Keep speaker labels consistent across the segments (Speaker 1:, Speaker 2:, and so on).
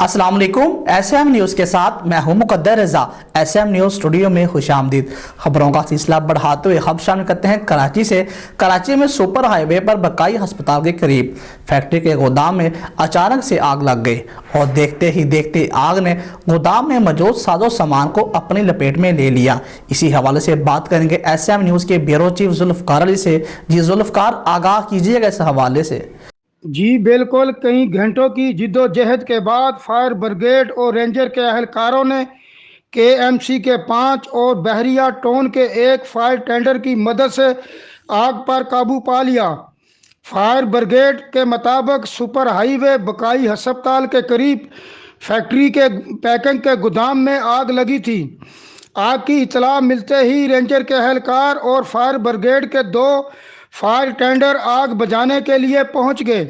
Speaker 1: अस्सलाम वालेकुम। SM news के साथ मैं हूं मुकद्दर रजा। SM न्यूज़ स्टूडियो में खुशामदीद। खबरों का सिलसिला बढ़ाते हुए हम शामिल करते हैं कराची से। कराची में सुपर हाईवे पर बकाई अस्पताल के करीब फैक्ट्री के गोदाम में अचानक से आग लग गई और देखते ही देखते आग ने गोदाम में मौजूद साजो सामान को अपनी लपेट में ले लिया। इसी हवाले से बात करेंगे SM न्यूज़ के ब्यूरो चीफ जुल्फकार अली से। जी जुल्फकार, आगाह कीजिएगा इस हवाले से।
Speaker 2: जी बिल्कुल, कई घंटों की जिद्दोजहद के बाद फायर ब्रिगेड और रेंजर के अहलकारों ने KMC के 5 और बहरिया टोन के 1 फायर टेंडर की मदद से आग पर काबू पा लिया। फायर ब्रिगेड के मुताबिक सुपर हाईवे बकाई अस्पताल के करीब फैक्ट्री के पैकिंग के गोदाम में आग लगी थी। आग की इतला मिलते ही रेंजर के अहलकार और फायर ब्रिगेड के 2 फायर टेंडर आग बुझाने के लिए पहुंच गए।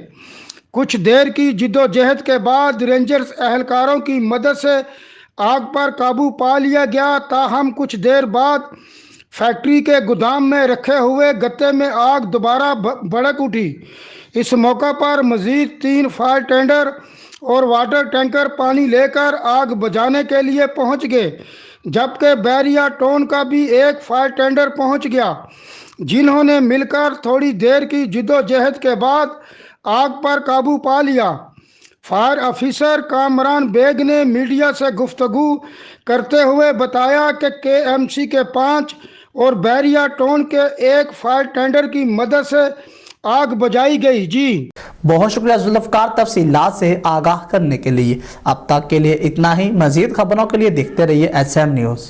Speaker 2: कुछ देर की जिद्दोजहद के बाद रेंजर्स अहलकारों की मदद से आग पर काबू पा लिया गया। ताहम कुछ देर बाद फैक्ट्री के गोदाम में रखे हुए गत्ते में आग दोबारा भड़क उठी। इस मौका पर मजीद 3 फायर टेंडर और वाटर टैंकर पानी लेकर आग बुझाने के लिए पहुंच गए, जबकि बहरिया टोन का भी 1 फायर टेंडर पहुंच गया, जिन्होंने मिलकर थोड़ी देर की जिद्दोजहद के बाद आग पर काबू पा लिया। फायर ऑफिसर कामरान बेग ने मीडिया से गुफ्तगू करते हुए बताया कि KMC के 5 और बहरिया टोन के 1 फायर टेंडर की मदद से आग बुझाई गई। जी
Speaker 1: बहुत शुक्रिया जुल्फकार तफसीलात से आगाह करने के लिए। अब तक के लिए इतना ही। मजीद खबरों के लिए देखते रहिए SM न्यूज़।